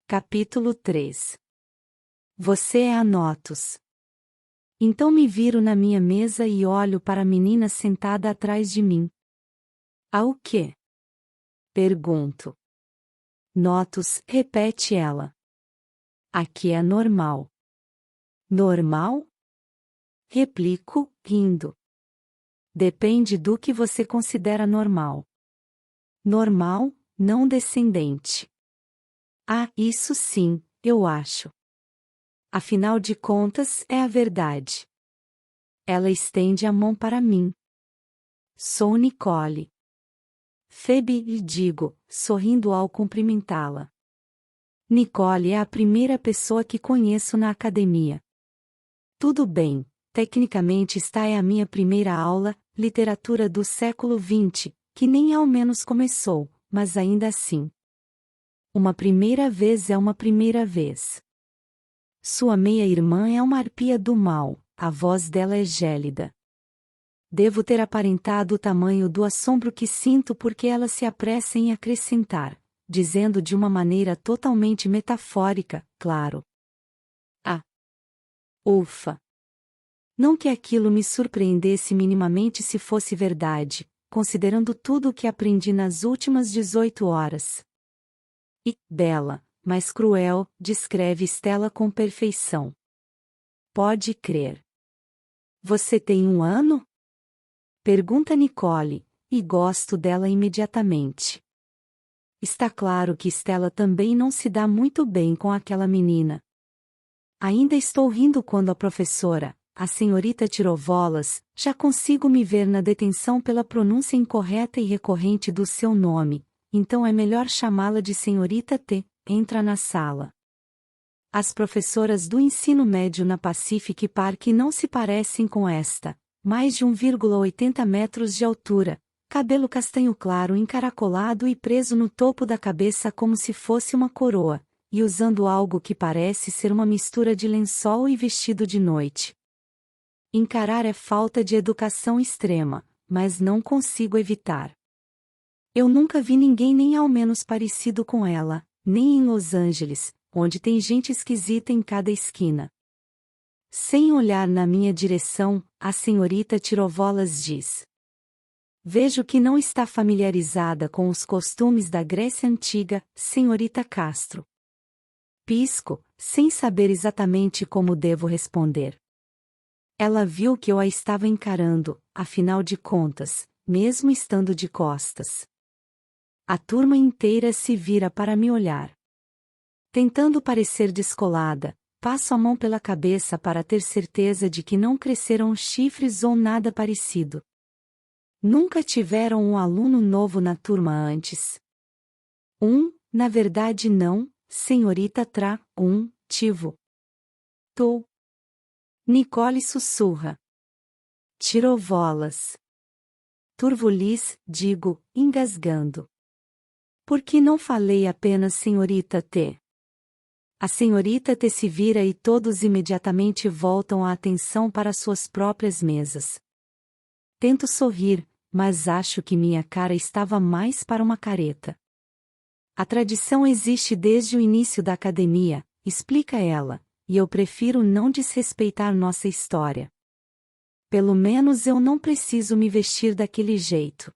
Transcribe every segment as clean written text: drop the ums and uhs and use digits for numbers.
Capítulo 3. Você é a Notus. Então me viro na minha mesa e olho para a menina sentada atrás de mim. A o quê? Pergunto. Notus, repete ela. Aqui é normal. Normal? Replico, rindo. Depende do que você considera normal. Normal, não descendente. Ah, isso sim, eu acho. Afinal de contas, é a verdade. Ela estende a mão para mim. Sou Nicole. Phoebe, lhe digo, sorrindo ao cumprimentá-la. Nicole é a primeira pessoa que conheço na academia. Tudo bem, tecnicamente esta é a minha primeira aula, literatura do século XX, que nem ao menos começou, mas ainda assim. Uma primeira vez é uma primeira vez. Sua meia-irmã é uma arpia do mal, a voz dela é gélida. Devo ter aparentado o tamanho do assombro que sinto porque ela se apressa em acrescentar, dizendo de uma maneira totalmente metafórica, claro. Ah! Ufa! Não que aquilo me surpreendesse minimamente se fosse verdade, considerando tudo o que aprendi nas últimas 18 horas. E, bela, mas cruel, descreve Stella com perfeição. Pode crer. Você tem 1 ano? Pergunta Nicole, e gosto dela imediatamente. Está claro que Stella também não se dá muito bem com aquela menina. Ainda estou rindo quando a professora, a senhorita Tirovolas, já consigo me ver na detenção pela pronúncia incorreta e recorrente do seu nome, então é melhor chamá-la de senhorita T, entra na sala. As professoras do ensino médio na Pacific Park não se parecem com esta, mais de 1,80 metros de altura, cabelo castanho claro encaracolado e preso no topo da cabeça como se fosse uma coroa, e usando algo que parece ser uma mistura de lençol e vestido de noite. Encarar é falta de educação extrema, mas não consigo evitar. Eu nunca vi ninguém nem ao menos parecido com ela, nem em Los Angeles, onde tem gente esquisita em cada esquina. Sem olhar na minha direção, a senhorita Tirovolas diz: Vejo que não está familiarizada com os costumes da Grécia Antiga, senhorita Castro. Pisco, sem saber exatamente como devo responder. Ela viu que eu a estava encarando, afinal de contas, mesmo estando de costas. A turma inteira se vira para me olhar. Tentando parecer descolada, passo a mão pela cabeça para ter certeza de que não cresceram chifres ou nada parecido. Nunca tiveram um aluno novo na turma antes? Na verdade não, senhorita tive. Tô. Nicole sussurra. Tirovolas. Turvulis, digo, engasgando. Por que não falei apenas senhorita T? A senhorita T se vira e todos imediatamente voltam a atenção para suas próprias mesas. Tento sorrir, mas acho que minha cara estava mais para uma careta. A tradição existe desde o início da academia, explica ela, e eu prefiro não desrespeitar nossa história. Pelo menos eu não preciso me vestir daquele jeito.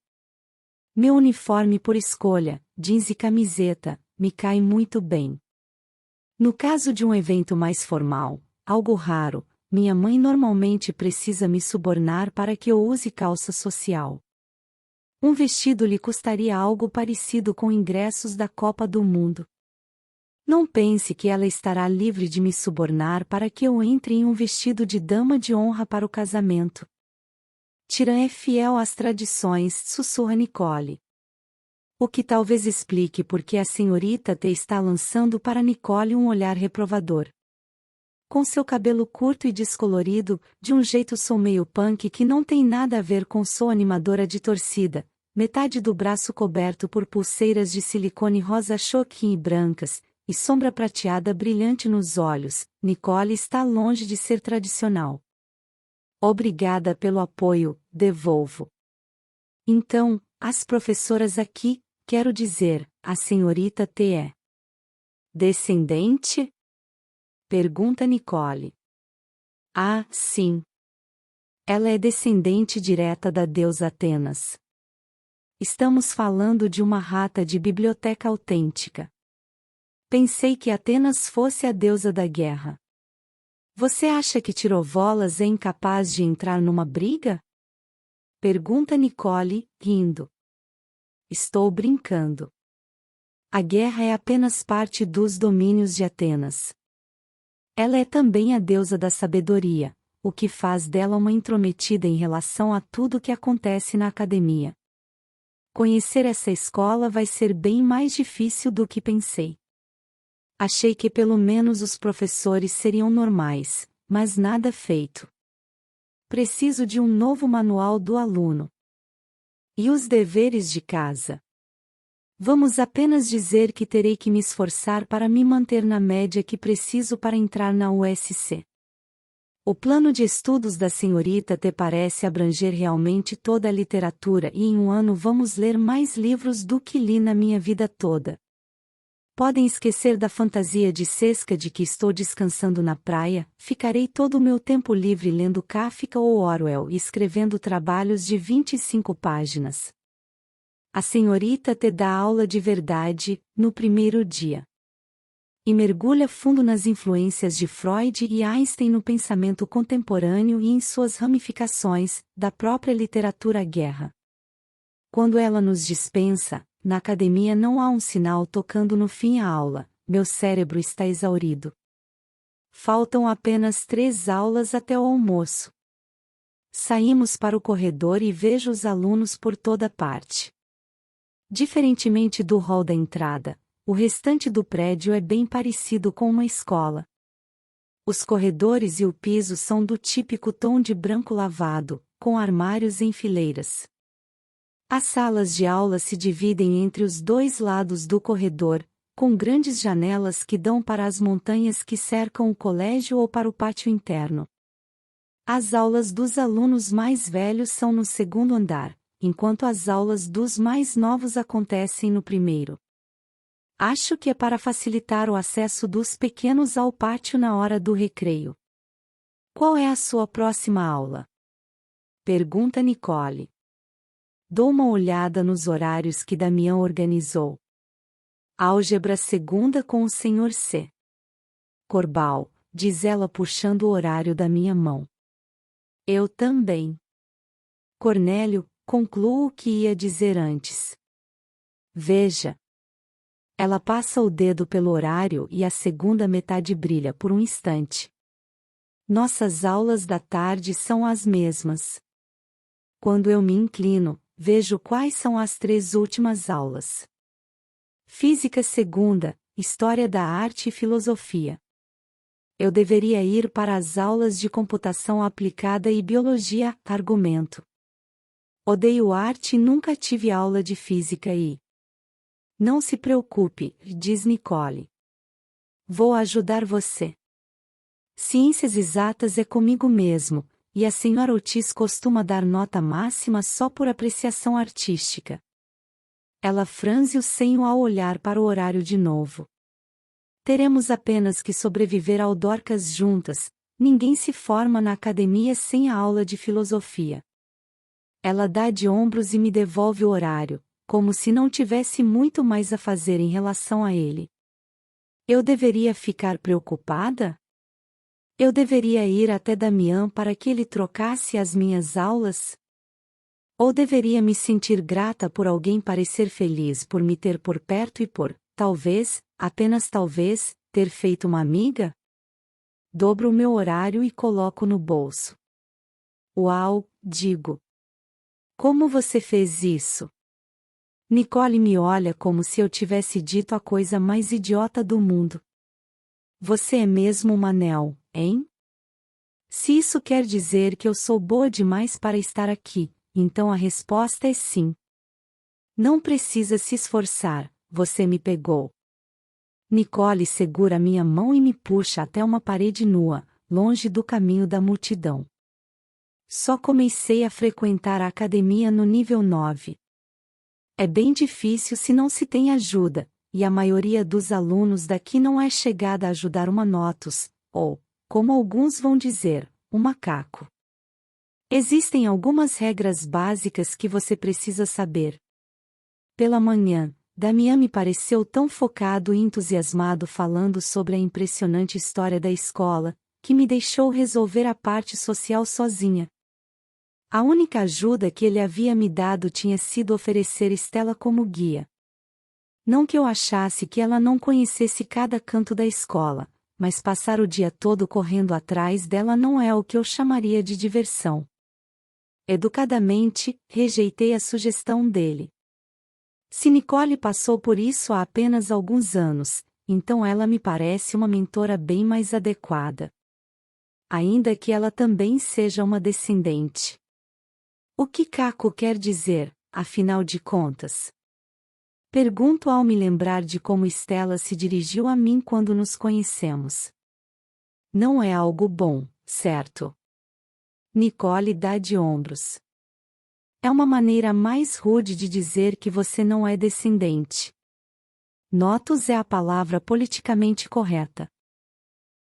Meu uniforme por escolha, jeans e camiseta, me cai muito bem. No caso de um evento mais formal, algo raro, minha mãe normalmente precisa me subornar para que eu use calça social. Um vestido lhe custaria algo parecido com ingressos da Copa do Mundo. Não pense que ela estará livre de me subornar para que eu entre em um vestido de dama de honra para o casamento. Tirã é fiel às tradições, sussurra Nicole. O que talvez explique por que a senhorita T está lançando para Nicole um olhar reprovador. Com seu cabelo curto e descolorido, de um jeito sou meio punk que não tem nada a ver com sou animadora de torcida, metade do braço coberto por pulseiras de silicone rosa choquinho e brancas, e sombra prateada brilhante nos olhos, Nicole está longe de ser tradicional. Obrigada pelo apoio, devolvo. Então, as professoras aqui, quero dizer, a senhorita T é Descendente? Pergunta Nicole. Ah, sim. Ela é descendente direta da deusa Atenas. Estamos falando de uma rata de biblioteca autêntica. Pensei que Atenas fosse a deusa da guerra. Você acha que Tirovolas é incapaz de entrar numa briga? Pergunta Nicole, rindo. Estou brincando. A guerra é apenas parte dos domínios de Atenas. Ela é também a deusa da sabedoria, o que faz dela uma intrometida em relação a tudo o que acontece na academia. Conhecer essa escola vai ser bem mais difícil do que pensei. Achei que pelo menos os professores seriam normais, mas nada feito. Preciso de um novo manual do aluno. E os deveres de casa? Vamos apenas dizer que terei que me esforçar para me manter na média que preciso para entrar na USC. O plano de estudos da senhorita T parece abranger realmente toda a literatura e em um ano vamos ler mais livros do que li na minha vida toda. Podem esquecer da fantasia de Sesca de que estou descansando na praia, ficarei todo o meu tempo livre lendo Kafka ou Orwell e escrevendo trabalhos de 25 páginas. A senhorita T dá aula de verdade, no primeiro dia. E mergulha fundo nas influências de Freud e Einstein no pensamento contemporâneo e em suas ramificações, da própria literatura guerra. Quando ela nos dispensa, na academia não há um sinal tocando no fim a aula, meu cérebro está exaurido. Faltam apenas 3 aulas até o almoço. Saímos para o corredor e vejo os alunos por toda parte. Diferentemente do hall da entrada, o restante do prédio é bem parecido com uma escola. Os corredores e o piso são do típico tom de branco lavado, com armários em fileiras. As salas de aula se dividem entre os 2 lados do corredor, com grandes janelas que dão para as montanhas que cercam o colégio ou para o pátio interno. As aulas dos alunos mais velhos são no segundo andar, enquanto as aulas dos mais novos acontecem no primeiro. Acho que é para facilitar o acesso dos pequenos ao pátio na hora do recreio. Qual é a sua próxima aula? Pergunta Nicole. Dou uma olhada nos horários que Damião organizou. Álgebra segunda com o Sr. C. Corbal, diz ela puxando o horário da minha mão. Eu também. Cornélio, concluo o que ia dizer antes. Veja. Ela passa o dedo pelo horário e a segunda metade brilha por um instante. Nossas aulas da tarde são as mesmas. Quando eu me inclino, vejo quais são as 3 últimas aulas. Física segunda, História da Arte e Filosofia. Eu deveria ir para as aulas de computação aplicada e biologia, argumento. Odeio arte e nunca tive aula de física e... Não se preocupe, diz Nicole. Vou ajudar você. Ciências exatas é comigo mesmo, e a senhora Ortiz costuma dar nota máxima só por apreciação artística. Ela franze o senho ao olhar para o horário de novo. Teremos apenas que sobreviver ao Dorcas juntas, ninguém se forma na academia sem a aula de filosofia. Ela dá de ombros e me devolve o horário, como se não tivesse muito mais a fazer em relação a ele. Eu deveria ficar preocupada? Eu deveria ir até Damião para que ele trocasse as minhas aulas? Ou deveria me sentir grata por alguém parecer feliz por me ter por perto e por, talvez, apenas talvez, ter feito uma amiga? Dobro o meu horário e coloco no bolso. Uau, digo. Como você fez isso? Nicole me olha como se eu tivesse dito a coisa mais idiota do mundo. Você é mesmo uma Nel, hein? Se isso quer dizer que eu sou boa demais para estar aqui, então a resposta é sim. Não precisa se esforçar, você me pegou. Nicole segura minha mão e me puxa até uma parede nua, longe do caminho da multidão. Só comecei a frequentar a academia no nível 9. É bem difícil se não se tem ajuda, e a maioria dos alunos daqui não é chegada a ajudar uma Notus, ou, como alguns vão dizer, um macaco. Existem algumas regras básicas que você precisa saber. Pela manhã, Damian me pareceu tão focado e entusiasmado falando sobre a impressionante história da escola, que me deixou resolver a parte social sozinha. A única ajuda que ele havia me dado tinha sido oferecer Stella como guia. Não que eu achasse que ela não conhecesse cada canto da escola, mas passar o dia todo correndo atrás dela não é o que eu chamaria de diversão. Educadamente, rejeitei a sugestão dele. Se Nicole passou por isso há apenas alguns anos, então ela me parece uma mentora bem mais adequada. Ainda que ela também seja uma descendente. O que Caco quer dizer, afinal de contas? Pergunto ao me lembrar de como Stella se dirigiu a mim quando nos conhecemos. Não é algo bom, certo? Nicole dá de ombros. É uma maneira mais rude de dizer que você não é descendente. Notus é a palavra politicamente correta.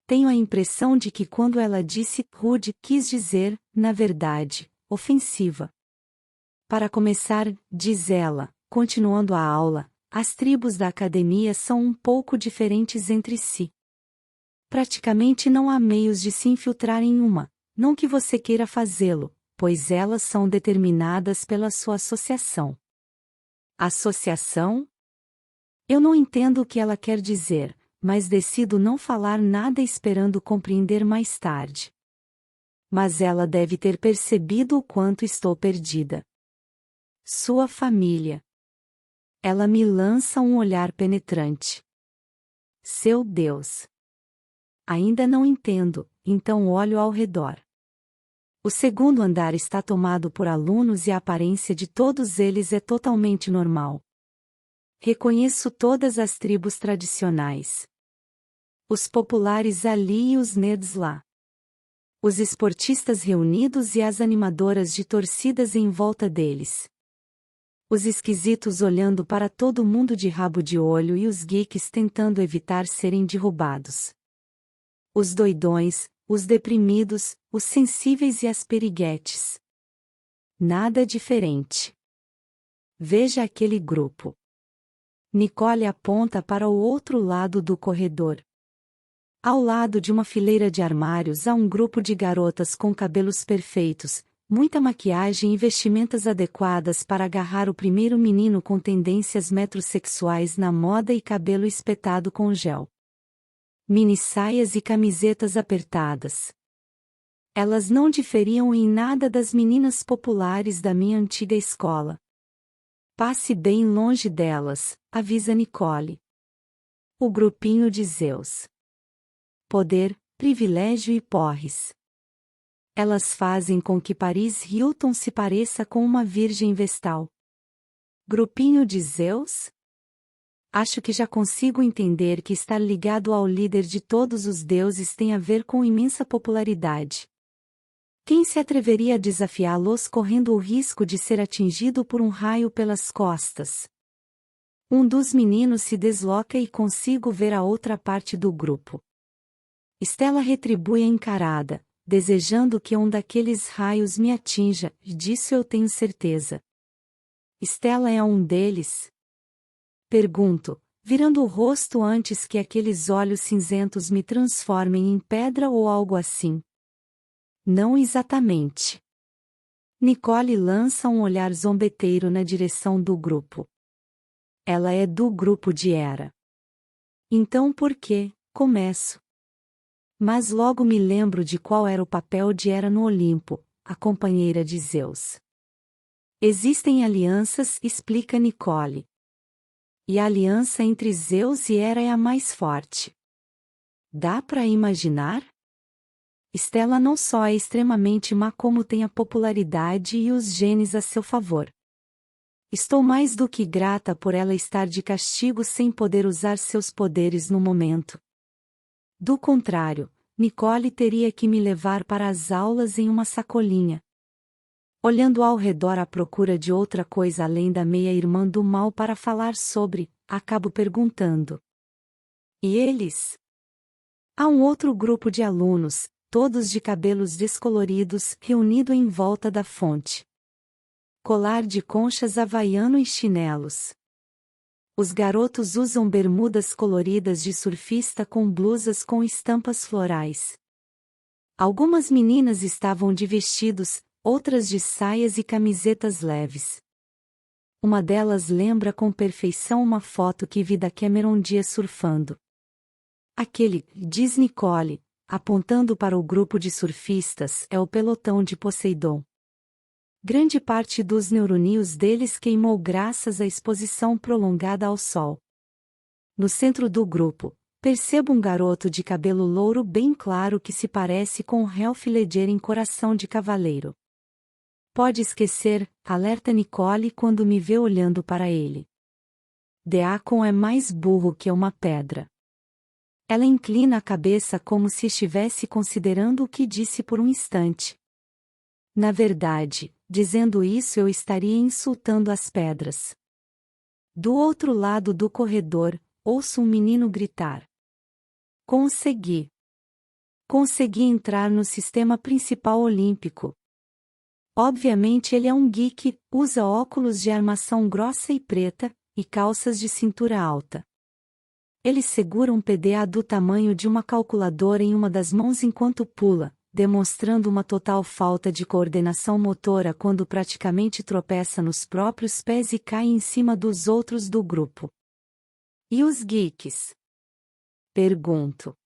Tenho a impressão de que quando ela disse rude, quis dizer, na verdade, ofensiva. Para começar, diz ela, continuando a aula, as tribos da academia são um pouco diferentes entre si. Praticamente não há meios de se infiltrar em uma, não que você queira fazê-lo, pois elas são determinadas pela sua associação. Associação? Eu não entendo o que ela quer dizer, mas decido não falar nada esperando compreender mais tarde. Mas ela deve ter percebido o quanto estou perdida. Sua família. Ela me lança um olhar penetrante. Seu Deus! Ainda não entendo, então olho ao redor. O segundo andar está tomado por alunos e a aparência de todos eles é totalmente normal. Reconheço todas as tribos tradicionais. Os populares ali e os nerds lá. Os esportistas reunidos e as animadoras de torcidas em volta deles. Os esquisitos olhando para todo mundo de rabo de olho e os geeks tentando evitar serem derrubados. Os doidões, os deprimidos, os sensíveis e as periguetes. Nada diferente. Veja aquele grupo. Nicole aponta para o outro lado do corredor. Ao lado de uma fileira de armários há um grupo de garotas com cabelos perfeitos, muita maquiagem e vestimentas adequadas para agarrar o primeiro menino com tendências metrosexuais na moda e cabelo espetado com gel. Mini-saias e camisetas apertadas. Elas não diferiam em nada das meninas populares da minha antiga escola. Passe bem longe delas, avisa Nicole. O grupinho de Zeus. Poder, privilégio e porres. Elas fazem com que Paris Hilton se pareça com uma virgem vestal. Grupinho de Zeus? Acho que já consigo entender que estar ligado ao líder de todos os deuses tem a ver com imensa popularidade. Quem se atreveria a desafiá-los correndo o risco de ser atingido por um raio pelas costas? Um dos meninos se desloca e consigo ver a outra parte do grupo. Stella retribui a encarada, desejando que um daqueles raios me atinja, disso eu tenho certeza. Stella é um deles? Pergunto, virando o rosto antes que aqueles olhos cinzentos me transformem em pedra ou algo assim. Não exatamente. Nicole lança um olhar zombeteiro na direção do grupo. Ela é do grupo de Hera. Então por que, começo? Mas logo me lembro de qual era o papel de Hera no Olimpo, a companheira de Zeus. Existem alianças, explica Nicole. E a aliança entre Zeus e Hera é a mais forte. Dá para imaginar? Stella não só é extremamente má como tem a popularidade e os genes a seu favor. Estou mais do que grata por ela estar de castigo sem poder usar seus poderes no momento. Do contrário, Nicole teria que me levar para as aulas em uma sacolinha. Olhando ao redor à procura de outra coisa além da meia-irmã do mal para falar sobre, acabo perguntando. E eles? Há um outro grupo de alunos, todos de cabelos descoloridos, reunido em volta da fonte. Colar de conchas havaiano e chinelos. Os garotos usam bermudas coloridas de surfista com blusas com estampas florais. Algumas meninas estavam de vestidos, outras de saias e camisetas leves. Uma delas lembra com perfeição uma foto que vi da Cameron Diaz surfando. Aquele, diz Nicole, apontando para o grupo de surfistas, é o pelotão de Poseidon. Grande parte dos neurônios deles queimou graças à exposição prolongada ao sol. No centro do grupo, percebo um garoto de cabelo louro bem claro que se parece com o Heath Ledger em Coração de Cavaleiro. Pode esquecer, alerta Nicole quando me vê olhando para ele. Deacon é mais burro que uma pedra. Ela inclina a cabeça como se estivesse considerando o que disse por um instante. Na verdade, dizendo isso eu estaria insultando as pedras. Do outro lado do corredor, ouço um menino gritar. Consegui! Consegui entrar no sistema principal olímpico. Obviamente ele é um geek, usa óculos de armação grossa e preta, e calças de cintura alta. Ele segura um PDA do tamanho de uma calculadora em uma das mãos enquanto pula, demonstrando uma total falta de coordenação motora quando praticamente tropeça nos próprios pés e cai em cima dos outros do grupo. E os geeks? Pergunto.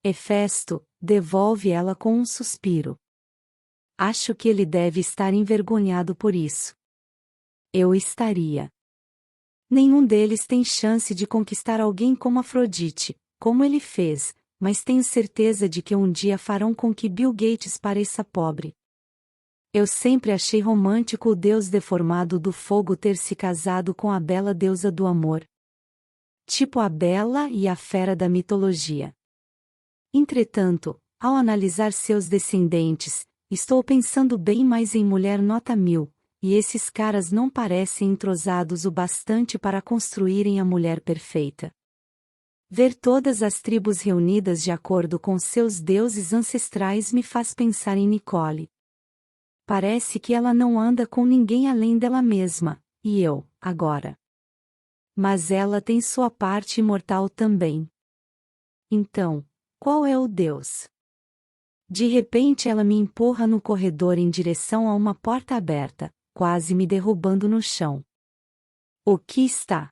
Hefesto, devolve ela com um suspiro. Acho que ele deve estar envergonhado por isso. Eu estaria. Nenhum deles tem chance de conquistar alguém como Afrodite, como ele fez, mas tenho certeza de que um dia farão com que Bill Gates pareça pobre. Eu sempre achei romântico o deus deformado do fogo ter se casado com a bela deusa do amor. Tipo a Bela e a Fera da mitologia. Entretanto, ao analisar seus descendentes, estou pensando bem mais em Mulher Nota 1000, e esses caras não parecem entrosados o bastante para construírem a mulher perfeita. Ver todas as tribos reunidas de acordo com seus deuses ancestrais me faz pensar em Nicole. Parece que ela não anda com ninguém além dela mesma, e eu, agora. Mas ela tem sua parte imortal também. Então, qual é o deus? De repente ela me empurra no corredor em direção a uma porta aberta, quase me derrubando no chão. O que está?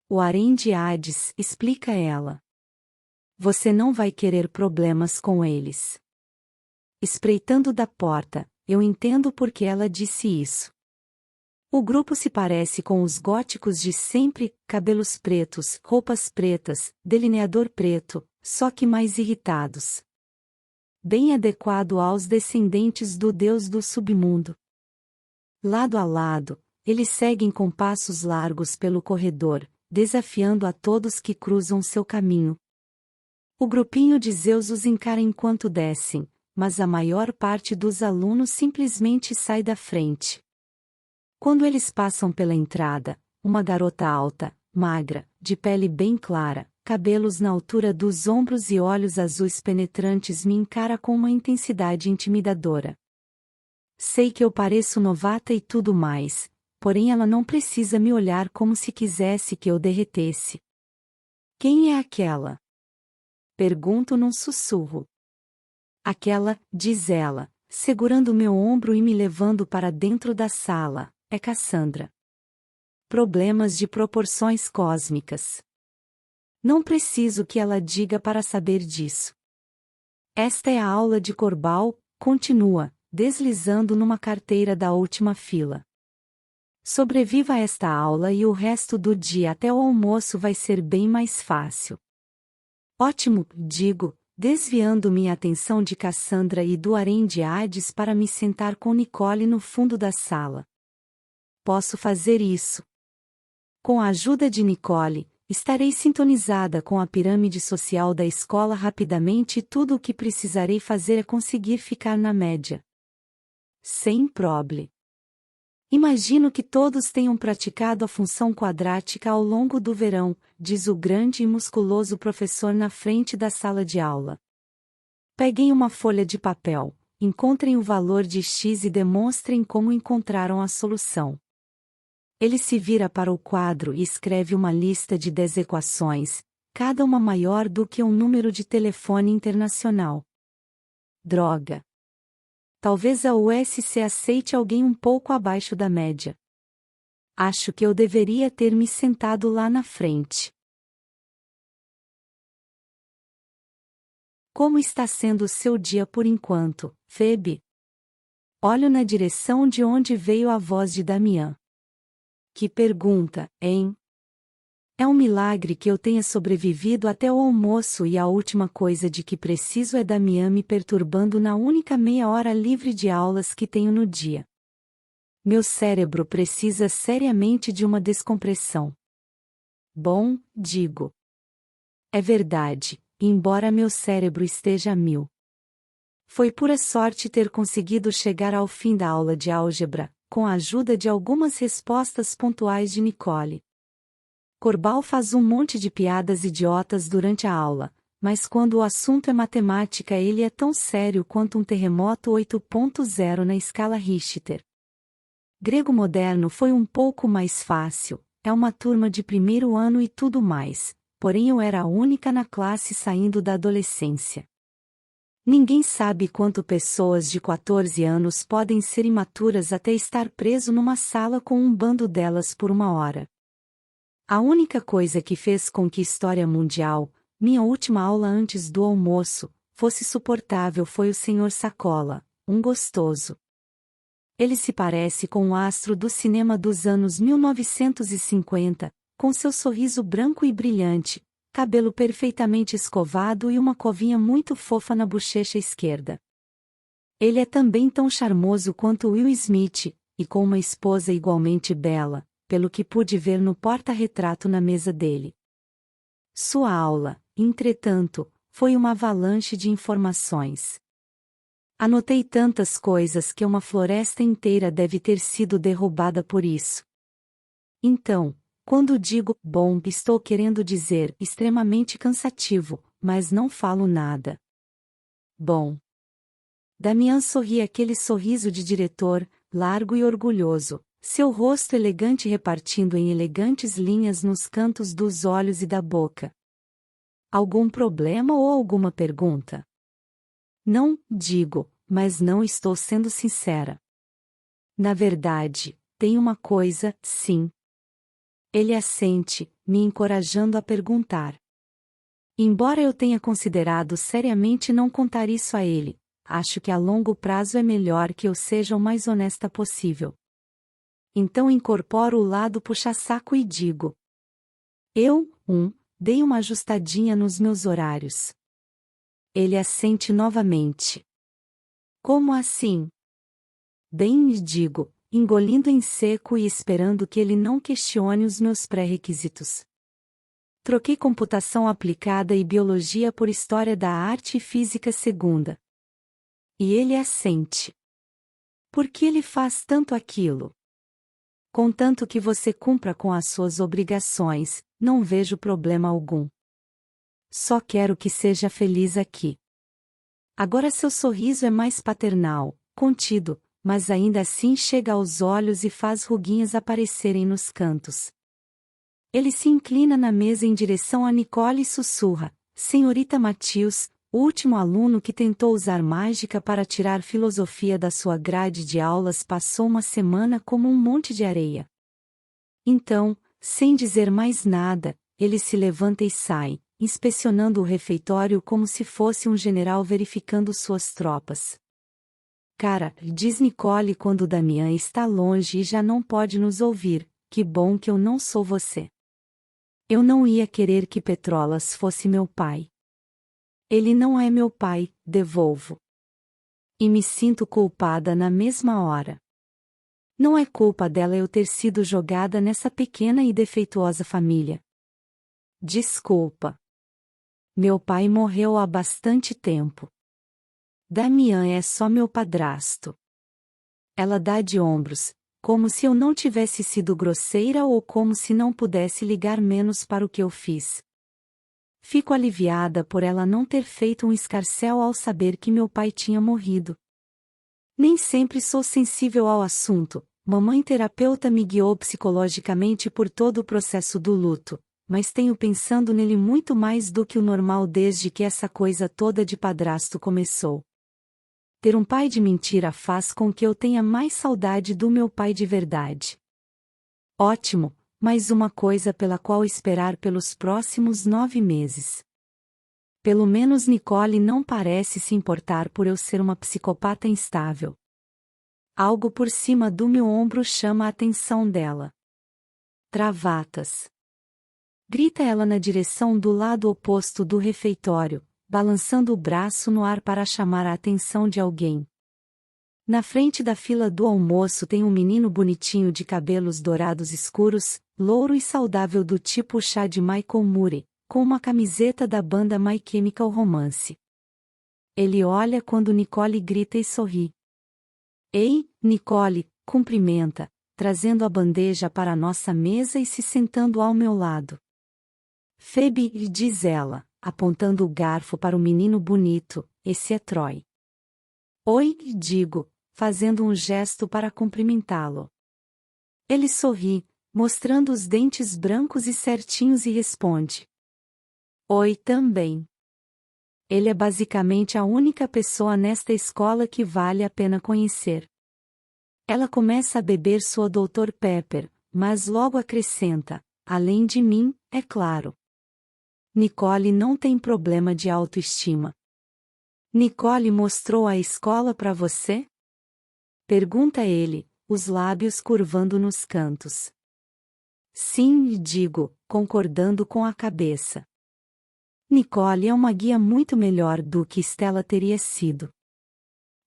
O harém de Hades, explica ela. Você não vai querer problemas com eles. Espreitando da porta, eu entendo por que ela disse isso. O grupo se parece com os góticos de sempre, cabelos pretos, roupas pretas, delineador preto, só que mais irritados. Bem adequado aos descendentes do deus do submundo. Lado a lado, eles seguem com passos largos pelo corredor, desafiando a todos que cruzam seu caminho. O grupinho de Zeus os encara enquanto descem, mas a maior parte dos alunos simplesmente sai da frente. Quando eles passam pela entrada, uma garota alta, magra, de pele bem clara, cabelos na altura dos ombros e olhos azuis penetrantes me encara com uma intensidade intimidadora. Sei que eu pareço novata e tudo mais, porém ela não precisa me olhar como se quisesse que eu derretesse. Quem é aquela? Pergunto num sussurro. Aquela, diz ela, segurando meu ombro e me levando para dentro da sala, é Cassandra. Problemas de proporções cósmicas. Não preciso que ela diga para saber disso. Esta é a aula de Corbal, continua, deslizando numa carteira da última fila. Sobreviva a esta aula e o resto do dia até o almoço vai ser bem mais fácil. Ótimo, digo, desviando minha atenção de Cassandra e do harém de Hades para me sentar com Nicole no fundo da sala. Posso fazer isso. Com a ajuda de Nicole, estarei sintonizada com a pirâmide social da escola rapidamente e tudo o que precisarei fazer é conseguir ficar na média. Sem proble. Imagino que todos tenham praticado a função quadrática ao longo do verão, diz o grande e musculoso professor na frente da sala de aula. Peguem uma folha de papel, encontrem o valor de x e demonstrem como encontraram a solução. Ele se vira para o quadro e escreve uma lista de 10 equações, cada uma maior do que um número de telefone internacional. Droga! Talvez a USC aceite alguém um pouco abaixo da média. Acho que eu deveria ter me sentado lá na frente. Como está sendo o seu dia por enquanto, Phoebe? Olho na direção de onde veio a voz de Damian. Que pergunta, hein? É um milagre que eu tenha sobrevivido até o almoço e a última coisa de que preciso é Damian me perturbando na única meia hora livre de aulas que tenho no dia. Meu cérebro precisa seriamente de uma descompressão. Bom, digo. É verdade, embora meu cérebro esteja a mil. Foi pura sorte ter conseguido chegar ao fim da aula de álgebra, com a ajuda de algumas respostas pontuais de Nicole. Corbal faz um monte de piadas idiotas durante a aula, mas quando o assunto é matemática ele é tão sério quanto um terremoto 8.0 na escala Richter. Grego moderno foi um pouco mais fácil, é uma turma de primeiro ano e tudo mais, porém eu era a única na classe saindo da adolescência. Ninguém sabe quanto pessoas de 14 anos podem ser imaturas até estar preso numa sala com um bando delas por uma hora. A única coisa que fez com que História Mundial, minha última aula antes do almoço, fosse suportável foi o Sr. Sacola, um gostoso. Ele se parece com o astro do cinema dos anos 1950, com seu sorriso branco e brilhante, cabelo perfeitamente escovado e uma covinha muito fofa na bochecha esquerda. Ele é também tão charmoso quanto Will Smith, e com uma esposa igualmente bela, pelo que pude ver no porta-retrato na mesa dele. Sua aula, entretanto, foi uma avalanche de informações. Anotei tantas coisas que uma floresta inteira deve ter sido derrubada por isso. Então, quando digo bom, estou querendo dizer extremamente cansativo, mas não falo nada. Bom. Damian sorri aquele sorriso de diretor, largo e orgulhoso, seu rosto elegante repartindo em elegantes linhas nos cantos dos olhos e da boca. Algum problema ou alguma pergunta? Não, digo, mas não estou sendo sincera. Na verdade, tem uma coisa, sim. Ele assente, me encorajando a perguntar. Embora eu tenha considerado seriamente não contar isso a ele, acho que a longo prazo é melhor que eu seja o mais honesta possível. Então incorporo o lado puxa-saco e digo. Dei uma ajustadinha nos meus horários. Ele assente novamente. Como assim? Bem, digo, engolindo em seco e esperando que ele não questione os meus pré-requisitos. Troquei computação aplicada e biologia por história da arte e física segunda. E ele assente. Por que ele faz tanto aquilo? Contanto que você cumpra com as suas obrigações, não vejo problema algum. Só quero que seja feliz aqui. Agora seu sorriso é mais paternal, contido, mas ainda assim chega aos olhos e faz ruguinhas aparecerem nos cantos. Ele se inclina na mesa em direção a Nicole e sussurra, Senhorita Matthews, o último aluno que tentou usar mágica para tirar filosofia da sua grade de aulas passou uma semana como um monte de areia. Então, sem dizer mais nada, ele se levanta e sai, inspecionando o refeitório como se fosse um general verificando suas tropas. Cara, diz Nicole quando Damian está longe e já não pode nos ouvir, que bom que eu não sou você. Eu não ia querer que Petrolas fosse meu pai. Ele não é meu pai, devolvo. E me sinto culpada na mesma hora. Não é culpa dela eu ter sido jogada nessa pequena e defeituosa família. Desculpa. Meu pai morreu há bastante tempo. Damian é só meu padrasto. Ela dá de ombros, como se eu não tivesse sido grosseira ou como se não pudesse ligar menos para o que eu fiz. Fico aliviada por ela não ter feito um escarcéu ao saber que meu pai tinha morrido. Nem sempre sou sensível ao assunto. Mamãe terapeuta me guiou psicologicamente por todo o processo do luto, mas tenho pensando nele muito mais do que o normal desde que essa coisa toda de padrasto começou. Ter um pai de mentira faz com que eu tenha mais saudade do meu pai de verdade. Ótimo, mais uma coisa pela qual esperar pelos próximos 9 meses. Pelo menos Nicole não parece se importar por eu ser uma psicopata instável. Algo por cima do meu ombro chama a atenção dela. Travatas. Grita ela na direção do lado oposto do refeitório, balançando o braço no ar para chamar a atenção de alguém. Na frente da fila do almoço tem um menino bonitinho de cabelos dourados escuros, louro e saudável do tipo chá de Michael Moore, com uma camiseta da banda My Chemical Romance. Ele olha quando Nicole grita e sorri. Ei, Nicole, cumprimenta, trazendo a bandeja para a nossa mesa e se sentando ao meu lado. Phoebe, diz ela, apontando o garfo para o menino bonito, esse é Troy. Oi, digo, fazendo um gesto para cumprimentá-lo. Ele sorri, mostrando os dentes brancos e certinhos e responde. Oi também. Ele é basicamente a única pessoa nesta escola que vale a pena conhecer. Ela começa a beber sua Dr. Pepper, mas logo acrescenta, além de mim, é claro. Nicole não tem problema de autoestima. Nicole mostrou a escola para você? Pergunta ele, os lábios curvando nos cantos. Sim, digo, concordando com a cabeça. Nicole é uma guia muito melhor do que Stella teria sido.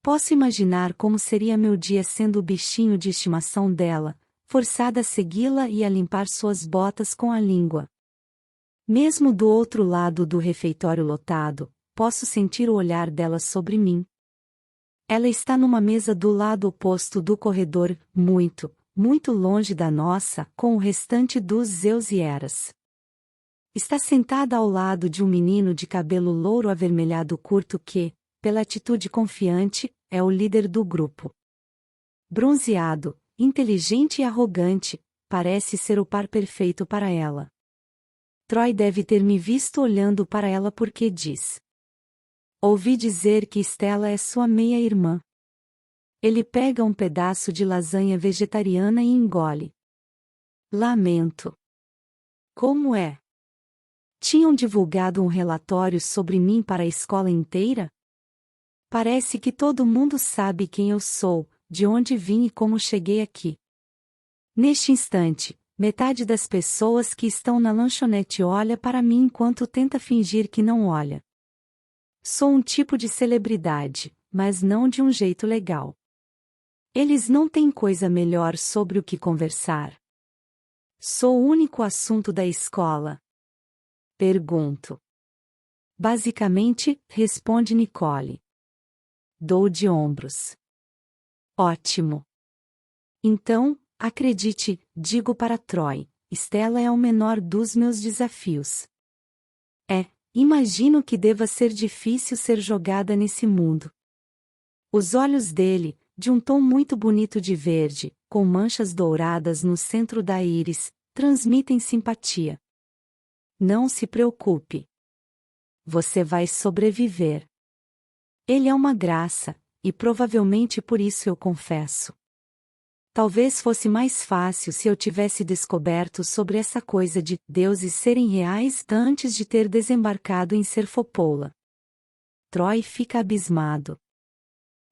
Posso imaginar como seria meu dia sendo o bichinho de estimação dela, forçada a segui-la e a limpar suas botas com a língua. Mesmo do outro lado do refeitório lotado, posso sentir o olhar dela sobre mim. Ela está numa mesa do lado oposto do corredor, muito, muito longe da nossa, com o restante dos Zeus e Eras. Está sentada ao lado de um menino de cabelo louro avermelhado curto que, pela atitude confiante, é o líder do grupo. Bronzeado, inteligente e arrogante, parece ser o par perfeito para ela. Troy deve ter me visto olhando para ela porque diz. Ouvi dizer que Stella é sua meia-irmã. Ele pega um pedaço de lasanha vegetariana e engole. Lamento. Como é? Tinham divulgado um relatório sobre mim para a escola inteira? Parece que todo mundo sabe quem eu sou, de onde vim e como cheguei aqui. Neste instante, metade das pessoas que estão na lanchonete olha para mim enquanto tenta fingir que não olha. Sou um tipo de celebridade, mas não de um jeito legal. Eles não têm coisa melhor sobre o que conversar. Sou o único assunto da escola. Pergunto. Basicamente, responde Nicole. Dou de ombros. Ótimo. Então, acredite, digo para Troy, Stella é o menor dos meus desafios. Imagino que deva ser difícil ser jogada nesse mundo. Os olhos dele, de um tom muito bonito de verde, com manchas douradas no centro da íris, transmitem simpatia. Não se preocupe. Você vai sobreviver. Ele é uma graça, e provavelmente por isso eu confesso. Talvez fosse mais fácil se eu tivesse descoberto sobre essa coisa de deuses serem reais antes de ter desembarcado em Serfopola. Troy fica abismado.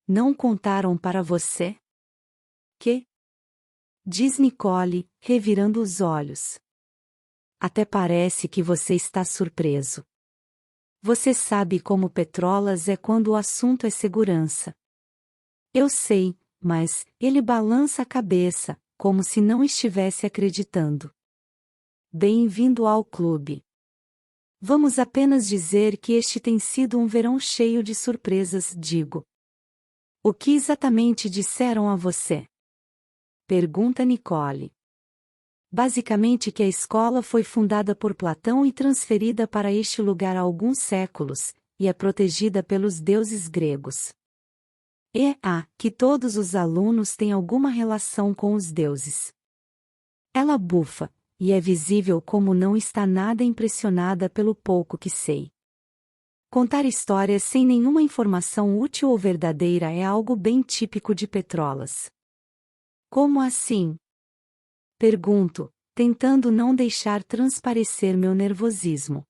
Não contaram para você? Que? Diz Nicole, revirando os olhos. Até parece que você está surpreso. Você sabe como Petrolas é quando o assunto é segurança. Eu sei, mas ele balança a cabeça, como se não estivesse acreditando. Bem-vindo ao clube. Vamos apenas dizer que este tem sido um verão cheio de surpresas, digo. O que exatamente disseram a você? Pergunta Nicole. Basicamente que a escola foi fundada por Platão e transferida para este lugar há alguns séculos, e é protegida pelos deuses gregos. Que todos os alunos têm alguma relação com os deuses. Ela bufa, e é visível como não está nada impressionada pelo pouco que sei. Contar histórias sem nenhuma informação útil ou verdadeira é algo bem típico de Petrolas. Como assim? Pergunto, tentando não deixar transparecer meu nervosismo.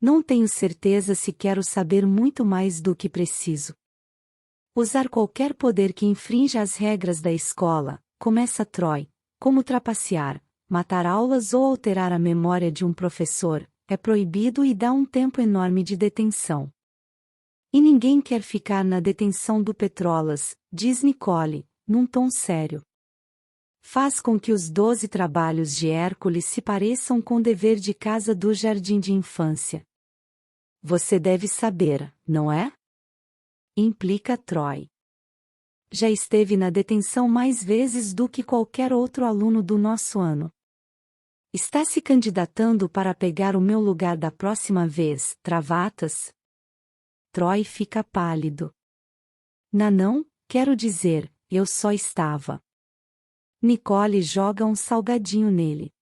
Não tenho certeza se quero saber muito mais do que preciso. Usar qualquer poder que infrinja as regras da escola, começa Troy, como trapacear, matar aulas ou alterar a memória de um professor, é proibido e dá um tempo enorme de detenção. E ninguém quer ficar na detenção do Petrolas, diz Nicole, num tom sério. Faz com que os 12 trabalhos de Hércules se pareçam com o dever de casa do jardim de infância. Você deve saber, não é? Implica Troy. Já esteve na detenção mais vezes do que qualquer outro aluno do nosso ano. Está se candidatando para pegar o meu lugar da próxima vez, Travatas? Troy fica pálido. Não, quero dizer, eu só estava. Nicole joga um salgadinho nele.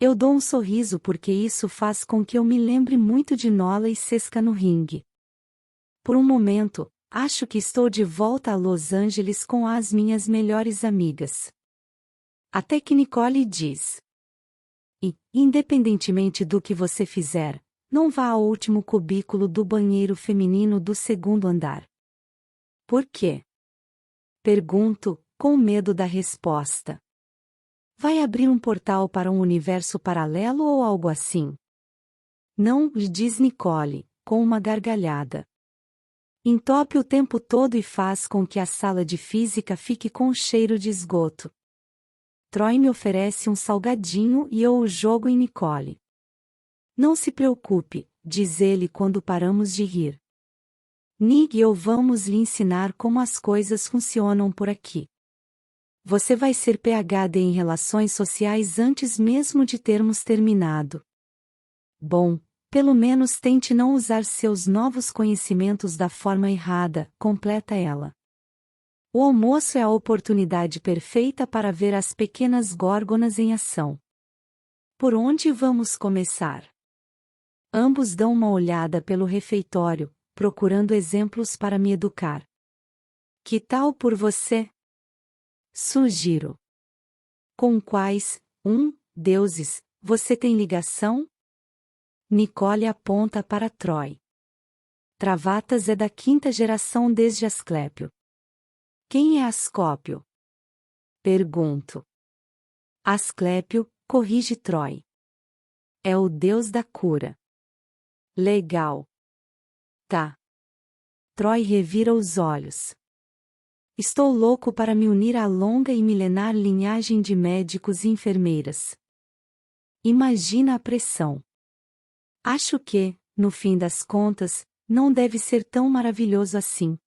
Eu dou um sorriso porque isso faz com que eu me lembre muito de Nola e Sesca no ringue. Por um momento, acho que estou de volta a Los Angeles com as minhas melhores amigas. Até que Nicole diz: independentemente do que você fizer, não vá ao último cubículo do banheiro feminino do segundo andar. Por quê? Pergunto, com medo da resposta. Vai abrir um portal para um universo paralelo ou algo assim? Não, diz Nicole, com uma gargalhada. Entope o tempo todo e faz com que a sala de física fique com cheiro de esgoto. Troy me oferece um salgadinho e eu o jogo em Nicole. Não se preocupe, diz ele quando paramos de rir. Nig e eu vamos lhe ensinar como as coisas funcionam por aqui. Você vai ser PhD em relações sociais antes mesmo de termos terminado. Bom, pelo menos tente não usar seus novos conhecimentos da forma errada, completa ela. O almoço é a oportunidade perfeita para ver as pequenas górgonas em ação. Por onde vamos começar? Ambos dão uma olhada pelo refeitório, procurando exemplos para me educar. Que tal por você? Sugiro. Com quais, deuses, você tem ligação? Nicole aponta para Troy. Travatas é da 5ª geração desde Asclépio. Quem é Ascópio? Pergunto. Asclépio, corrige Troy. É o deus da cura. Legal. Tá. Troy revira os olhos. Estou louco para me unir à longa e milenar linhagem de médicos e enfermeiras. Imagina a pressão. Acho que, no fim das contas, não deve ser tão maravilhoso assim.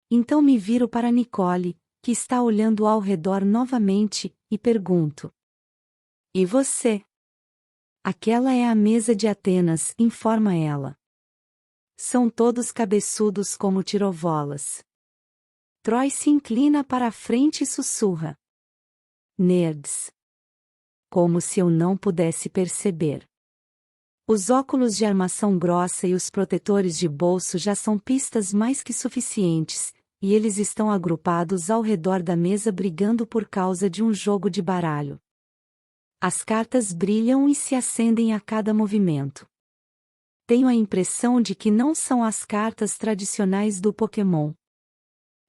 Então me viro para Nicole, que está olhando ao redor novamente, e pergunto: E você? Aquela é a mesa de Atenas, informa ela. São todos cabeçudos como tirovolas. Troy se inclina para a frente e sussurra: Nerds. Como se eu não pudesse perceber. Os óculos de armação grossa e os protetores de bolso já são pistas mais que suficientes, e eles estão agrupados ao redor da mesa brigando por causa de um jogo de baralho. As cartas brilham e se acendem a cada movimento. Tenho a impressão de que não são as cartas tradicionais do Pokémon.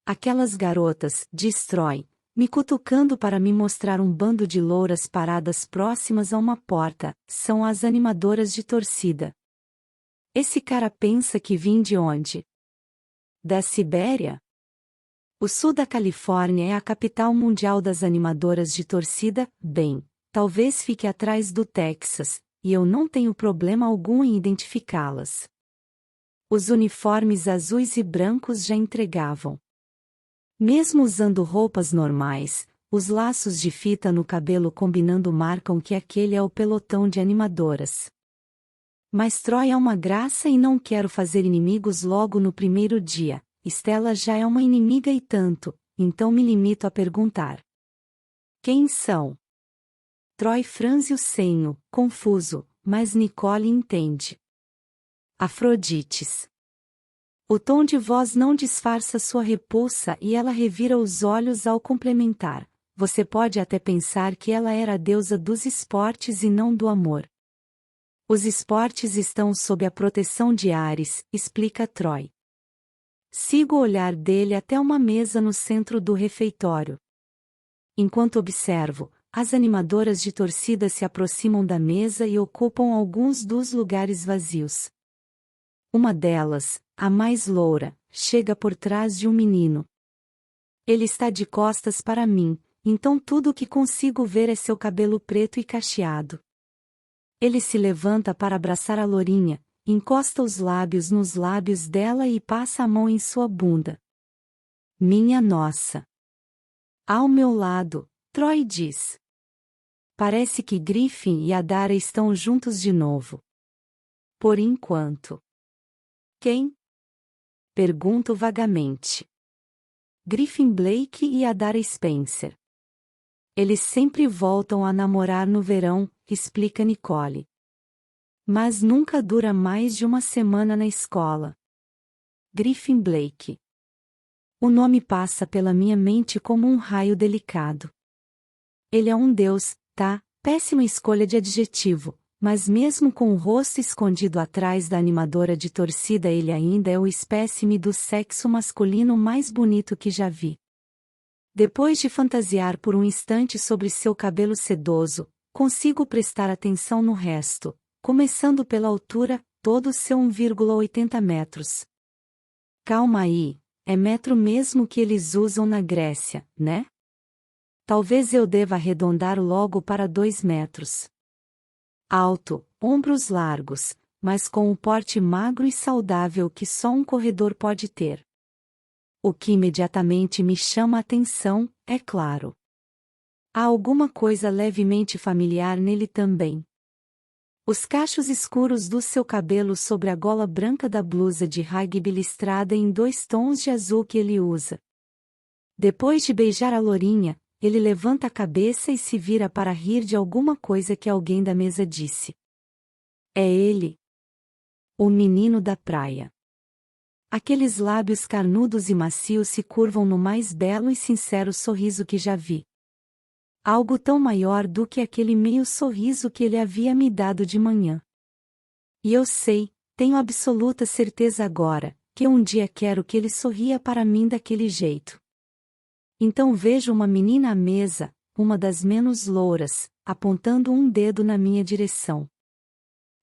Aquelas garotas, diz Troy, me cutucando para me mostrar um bando de louras paradas próximas a uma porta, são as animadoras de torcida. Esse cara pensa que vim de onde? Da Sibéria? O sul da Califórnia é a capital mundial das animadoras de torcida, bem, talvez fique atrás do Texas, e eu não tenho problema algum em identificá-las. Os uniformes azuis e brancos já entregavam. Mesmo usando roupas normais, os laços de fita no cabelo combinando marcam que aquele é o pelotão de animadoras. Mas Troy é uma graça e não quero fazer inimigos logo no primeiro dia. Stella já é uma inimiga e tanto, então me limito a perguntar. Quem são? Troy franze o senho, confuso, mas Nicole entende. Afrodites. O tom de voz não disfarça sua repulsa e ela revira os olhos ao complementar. Você pode até pensar que ela era a deusa dos esportes e não do amor. Os esportes estão sob a proteção de Ares, explica Troy. Sigo o olhar dele até uma mesa no centro do refeitório. Enquanto observo, as animadoras de torcida se aproximam da mesa e ocupam alguns dos lugares vazios. Uma delas, a mais loura, chega por trás de um menino. Ele está de costas para mim, então tudo o que consigo ver é seu cabelo preto e cacheado. Ele se levanta para abraçar a lourinha, encosta os lábios nos lábios dela e passa a mão em sua bunda. Minha nossa! Ao meu lado, Troy diz. Parece que Griffin e Adara estão juntos de novo. Por enquanto. Quem? Pergunto vagamente. Griffin Blake e Adara Spencer. Eles sempre voltam a namorar no verão, explica Nicole. Mas nunca dura mais de uma semana na escola. Griffin Blake. O nome passa pela minha mente como um raio delicado. Ele é um deus, tá? Péssima escolha de adjetivo, mas mesmo com o rosto escondido atrás da animadora de torcida ele ainda é o espécime do sexo masculino mais bonito que já vi. Depois de fantasiar por um instante sobre seu cabelo sedoso, consigo prestar atenção no resto, começando pela altura, todo seu 1,80 metros. Calma aí, é metro mesmo que eles usam na Grécia, né? Talvez eu deva arredondar logo para 2 metros. Alto, ombros largos, mas com o porte magro e saudável que só um corredor pode ter. O que imediatamente me chama a atenção, é claro. Há alguma coisa levemente familiar nele também. Os cachos escuros do seu cabelo sobre a gola branca da blusa de rugby listrada em 2 tons de azul que ele usa. Depois de beijar a lourinha, ele levanta a cabeça e se vira para rir de alguma coisa que alguém da mesa disse. É ele. O menino da praia. Aqueles lábios carnudos e macios se curvam no mais belo e sincero sorriso que já vi. Algo tão maior do que aquele meio sorriso que ele havia me dado de manhã. E eu sei, tenho absoluta certeza agora, que um dia quero que ele sorria para mim daquele jeito. Então vejo uma menina à mesa, uma das menos louras, apontando um dedo na minha direção.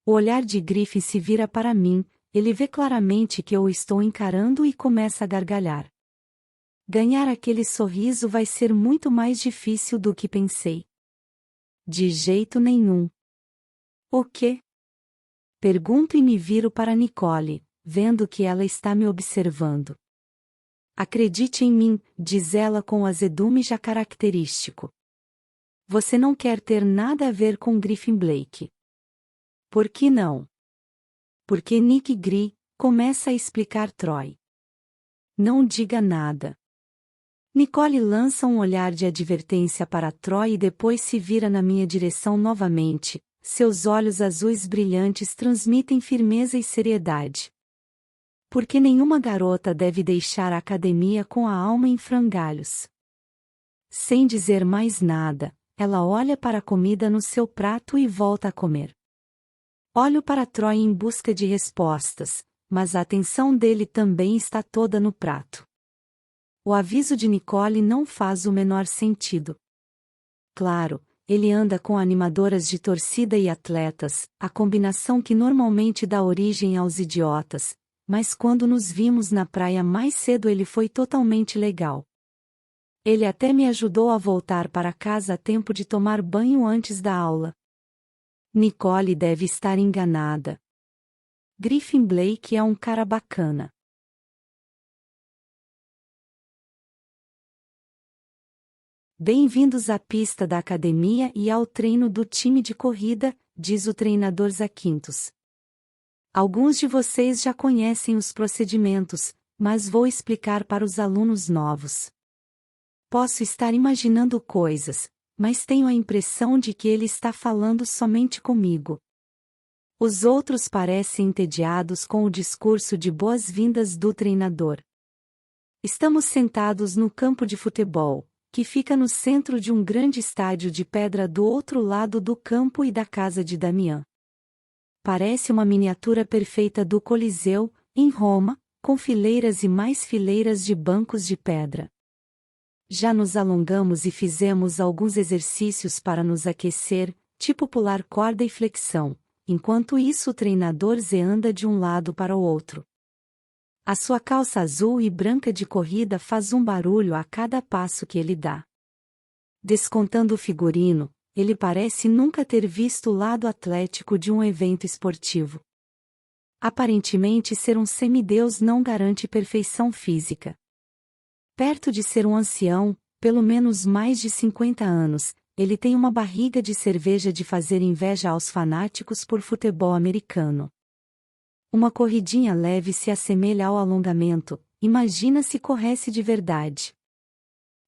O olhar de Griffin se vira para mim, ele vê claramente que eu o estou encarando e começa a gargalhar. Ganhar aquele sorriso vai ser muito mais difícil do que pensei. De jeito nenhum. O quê? Pergunto e me viro para Nicole, vendo que ela está me observando. Acredite em mim, diz ela com o azedume já característico. Você não quer ter nada a ver com Griffin Blake. Por que não? Porque Nick Gree, começa a explicar Troy. Não diga nada. Nicole lança um olhar de advertência para Troy e depois se vira na minha direção novamente, seus olhos azuis brilhantes transmitem firmeza e seriedade. Porque nenhuma garota deve deixar a academia com a alma em frangalhos. Sem dizer mais nada, ela olha para a comida no seu prato e volta a comer. Olho para Troy em busca de respostas, mas a atenção dele também está toda no prato. O aviso de Nicole não faz o menor sentido. Claro, ele anda com animadoras de torcida e atletas, a combinação que normalmente dá origem aos idiotas, mas quando nos vimos na praia mais cedo ele foi totalmente legal. Ele até me ajudou a voltar para casa a tempo de tomar banho antes da aula. Nicole deve estar enganada. Griffin Blake é um cara bacana. Bem-vindos à pista da academia e ao treino do time de corrida, diz o treinador Zakynthos. Alguns de vocês já conhecem os procedimentos, mas vou explicar para os alunos novos. Posso estar imaginando coisas, mas tenho a impressão de que ele está falando somente comigo. Os outros parecem entediados com o discurso de boas-vindas do treinador. Estamos sentados no campo de futebol, que fica no centro de um grande estádio de pedra do outro lado do campo e da casa de Damian. Parece uma miniatura perfeita do Coliseu, em Roma, com fileiras e mais fileiras de bancos de pedra. Já nos alongamos e fizemos alguns exercícios para nos aquecer, tipo pular corda e flexão. Enquanto isso o treinador Zé anda de um lado para o outro. A sua calça azul e branca de corrida faz um barulho a cada passo que ele dá. Descontando o figurino, ele parece nunca ter visto o lado atlético de um evento esportivo. Aparentemente ser um semideus não garante perfeição física. Perto de ser um ancião, pelo menos mais de 50 anos, ele tem uma barriga de cerveja de fazer inveja aos fanáticos por futebol americano. Uma corridinha leve se assemelha ao alongamento, imagina se corresse de verdade.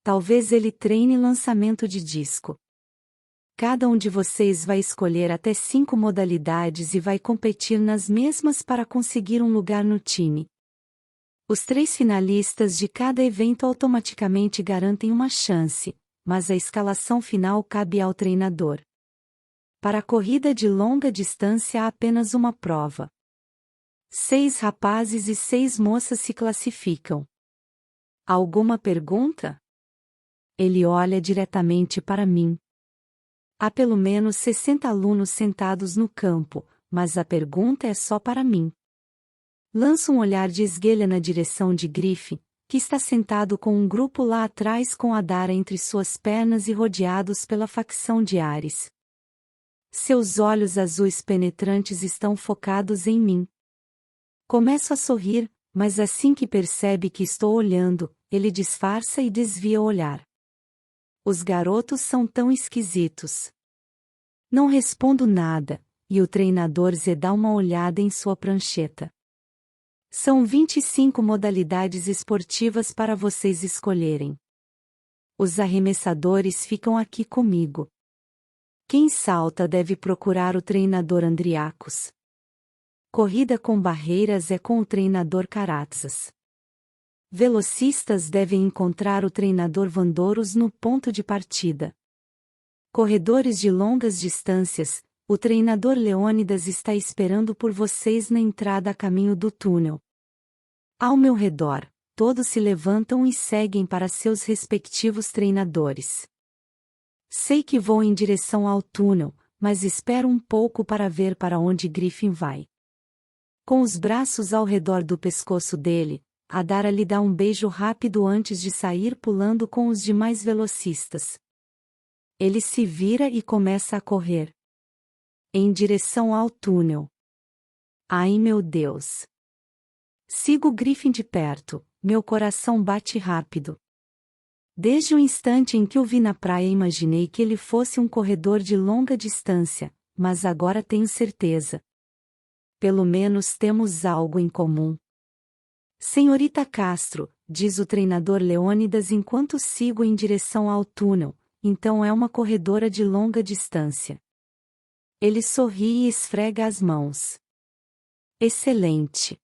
Talvez ele treine lançamento de disco. Cada um de vocês vai escolher até 5 modalidades e vai competir nas mesmas para conseguir um lugar no time. Os 3 finalistas de cada evento automaticamente garantem uma chance, mas a escalação final cabe ao treinador. Para a corrida de longa distância há apenas uma prova. 6 rapazes e 6 moças se classificam. Alguma pergunta? Ele olha diretamente para mim. Há pelo menos 60 alunos sentados no campo, mas a pergunta é só para mim. Lanço um olhar de esguelha na direção de Griffin, que está sentado com um grupo lá atrás com Adara entre suas pernas e rodeados pela facção de Ares. Seus olhos azuis penetrantes estão focados em mim. Começo a sorrir, mas assim que percebe que estou olhando, ele disfarça e desvia o olhar. Os garotos são tão esquisitos. Não respondo nada, e o treinador Zé dá uma olhada em sua prancheta. São 25 modalidades esportivas para vocês escolherem. Os arremessadores ficam aqui comigo. Quem salta deve procurar o treinador Andriacos. Corrida com barreiras é com o treinador Karatsas. Velocistas devem encontrar o treinador Vandoros no ponto de partida. Corredores de longas distâncias, o treinador Leônidas está esperando por vocês na entrada a caminho do túnel. Ao meu redor, todos se levantam e seguem para seus respectivos treinadores. Sei que vou em direção ao túnel, mas espero um pouco para ver para onde Griffin vai. Com os braços ao redor do pescoço dele, Adara lhe dá um beijo rápido antes de sair pulando com os demais velocistas. Ele se vira e começa a correr. Em direção ao túnel. Ai meu Deus! Sigo Griffin de perto, meu coração bate rápido. Desde o instante em que o vi na praia imaginei que ele fosse um corredor de longa distância, mas agora tenho certeza. Pelo menos temos algo em comum. Senhorita Castro, diz o treinador Leônidas enquanto sigo em direção ao túnel, então é uma corredora de longa distância. Ele sorri e esfrega as mãos. Excelente.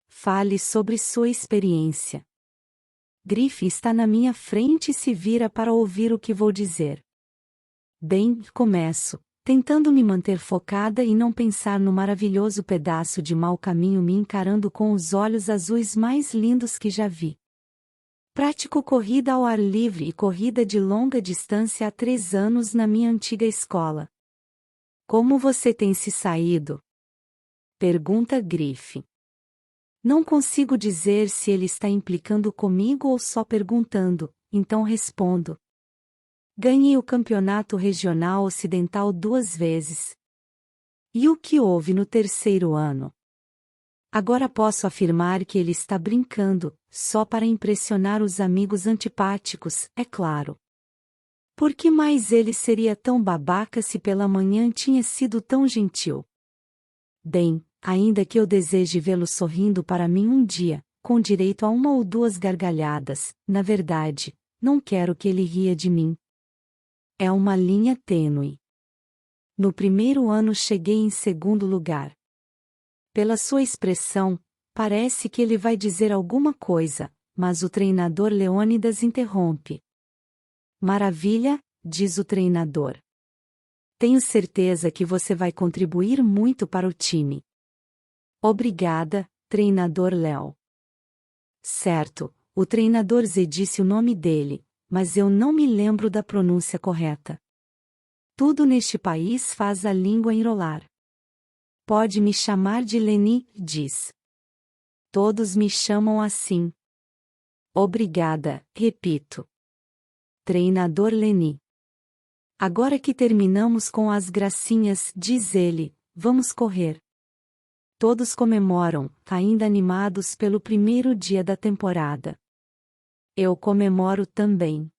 Fale sobre sua experiência. Griffin está na minha frente e se vira para ouvir o que vou dizer. Bem, começo, tentando me manter focada e não pensar no maravilhoso pedaço de mau caminho me encarando com os olhos azuis mais lindos que já vi. Pratico corrida ao ar livre e corrida de longa distância há 3 anos na minha antiga escola. Como você tem se saído? Pergunta Griffin. Não consigo dizer se ele está implicando comigo ou só perguntando, então respondo. Ganhei o campeonato regional ocidental 2 vezes. E o que houve no 3º ano? Agora posso afirmar que ele está brincando, só para impressionar os amigos antipáticos, é claro. Por que mais ele seria tão babaca se pela manhã tinha sido tão gentil? Bem, ainda que eu deseje vê-lo sorrindo para mim um dia, com direito a uma ou duas gargalhadas, na verdade, não quero que ele ria de mim. É uma linha tênue. No primeiro ano cheguei em segundo lugar. Pela sua expressão, parece que ele vai dizer alguma coisa, mas o treinador Leônidas interrompe. Maravilha, diz o treinador. Tenho certeza que você vai contribuir muito para o time. Obrigada, treinador Léo. Certo, o treinador Zé disse o nome dele, mas eu não me lembro da pronúncia correta. Tudo neste país faz a língua enrolar. Pode me chamar de Leni, diz. Todos me chamam assim. Obrigada, repito. Treinador Leni. Agora que terminamos com as gracinhas, diz ele, vamos correr. Todos comemoram, ainda animados pelo primeiro dia da temporada. Eu comemoro também.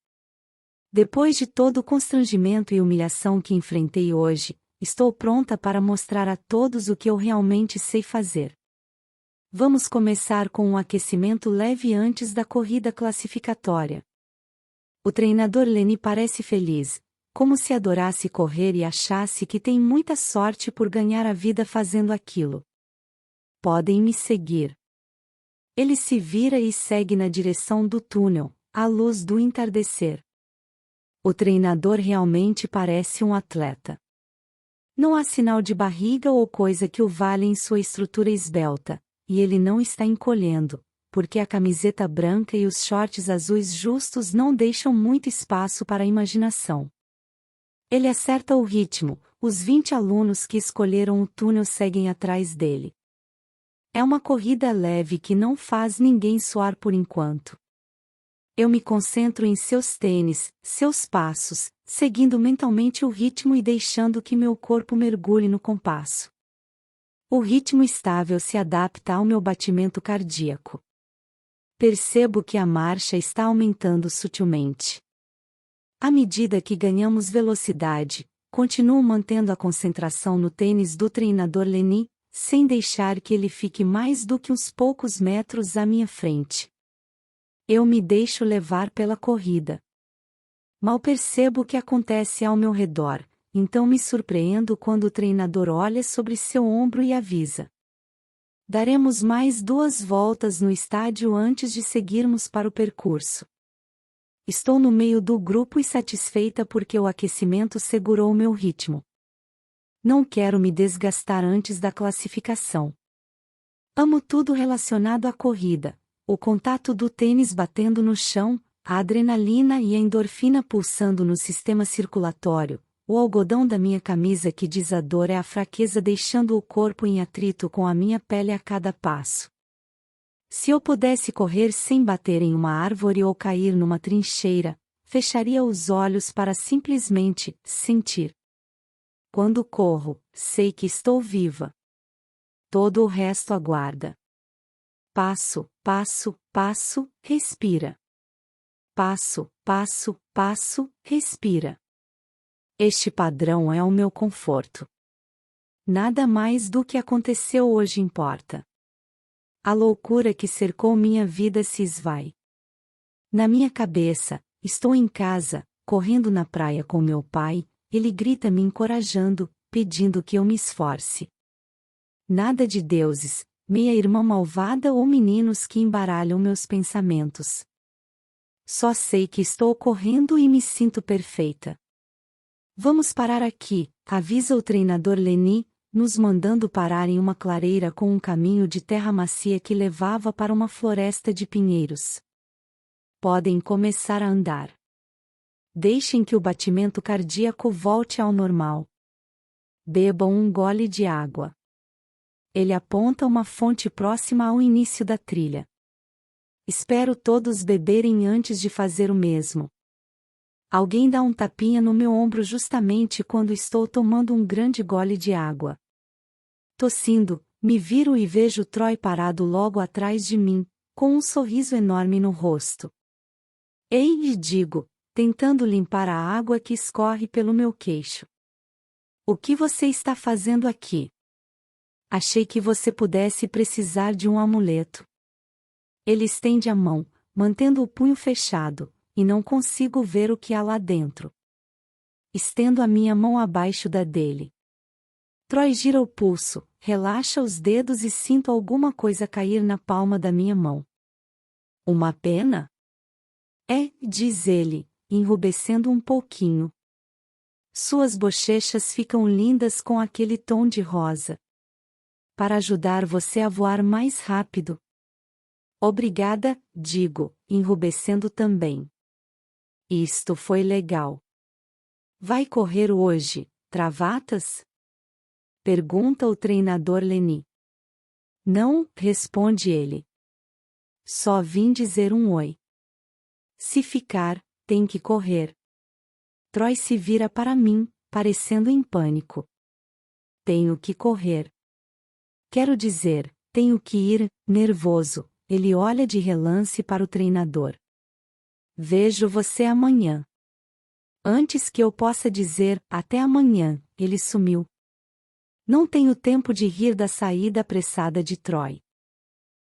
Depois de todo o constrangimento e humilhação que enfrentei hoje, estou pronta para mostrar a todos o que eu realmente sei fazer. Vamos começar com um aquecimento leve antes da corrida classificatória. O treinador Leni parece feliz, como se adorasse correr e achasse que tem muita sorte por ganhar a vida fazendo aquilo. Podem me seguir. Ele se vira e segue na direção do túnel, à luz do entardecer. O treinador realmente parece um atleta. Não há sinal de barriga ou coisa que o valha em sua estrutura esbelta, e ele não está encolhendo, porque a camiseta branca e os shorts azuis justos não deixam muito espaço para a imaginação. Ele acerta o ritmo, os 20 alunos que escolheram o túnel seguem atrás dele. É uma corrida leve que não faz ninguém suar por enquanto. Eu me concentro em seus tênis, seus passos, seguindo mentalmente o ritmo e deixando que meu corpo mergulhe no compasso. O ritmo estável se adapta ao meu batimento cardíaco. Percebo que a marcha está aumentando sutilmente. À medida que ganhamos velocidade, continuo mantendo a concentração no tênis do treinador Leni, sem deixar que ele fique mais do que uns poucos metros à minha frente. Eu me deixo levar pela corrida. Mal percebo o que acontece ao meu redor, então me surpreendo quando o treinador olha sobre seu ombro e avisa. Daremos mais 2 voltas no estádio antes de seguirmos para o percurso. Estou no meio do grupo e satisfeita porque o aquecimento segurou meu ritmo. Não quero me desgastar antes da classificação. Amo tudo relacionado à corrida. O contato do tênis batendo no chão, a adrenalina e a endorfina pulsando no sistema circulatório, o algodão da minha camisa que diz a dor é a fraqueza deixando o corpo em atrito com a minha pele a cada passo. Se eu pudesse correr sem bater em uma árvore ou cair numa trincheira, fecharia os olhos para simplesmente sentir. Quando corro, sei que estou viva. Todo o resto aguarda. Passo, passo, passo, respira. Passo, passo, passo, respira. Este padrão é o meu conforto. Nada mais do que aconteceu hoje importa. A loucura que cercou minha vida se esvai. Na minha cabeça, estou em casa, correndo na praia com meu pai, ele grita me encorajando, pedindo que eu me esforce. Nada de deuses, meia-irmã malvada ou meninos que embaralham meus pensamentos. Só sei que estou correndo e me sinto perfeita. Vamos parar aqui, avisa o treinador Leni, nos mandando parar em uma clareira com um caminho de terra macia que levava para uma floresta de pinheiros. Podem começar a andar. Deixem que o batimento cardíaco volte ao normal. Bebam um gole de água. Ele aponta uma fonte próxima ao início da trilha. Espero todos beberem antes de fazer o mesmo. Alguém dá um tapinha no meu ombro justamente quando estou tomando um grande gole de água. Tossindo, me viro e vejo Troy parado logo atrás de mim, com um sorriso enorme no rosto. Ei, digo, tentando limpar a água que escorre pelo meu queixo. O que você está fazendo aqui? Achei que você pudesse precisar de um amuleto. Ele estende a mão, mantendo o punho fechado, e não consigo ver o que há lá dentro. Estendo a minha mão abaixo da dele. Troy gira o pulso, relaxa os dedos e sinto alguma coisa cair na palma da minha mão. Uma pena? É, diz ele, enrubescendo um pouquinho. Suas bochechas ficam lindas com aquele tom de rosa. Para ajudar você a voar mais rápido. Obrigada, digo, enrubescendo também. Isto foi legal. Vai correr hoje, Travatas? Pergunta o treinador Lenny. Não, responde ele. Só vim dizer um oi. Se ficar, tem que correr. Troy se vira para mim, parecendo em pânico. Tenho que correr. Quero dizer, tenho que ir, nervoso. Ele olha de relance para o treinador. Vejo você amanhã. Antes que eu possa dizer, até amanhã, ele sumiu. Não tenho tempo de rir da saída apressada de Troy.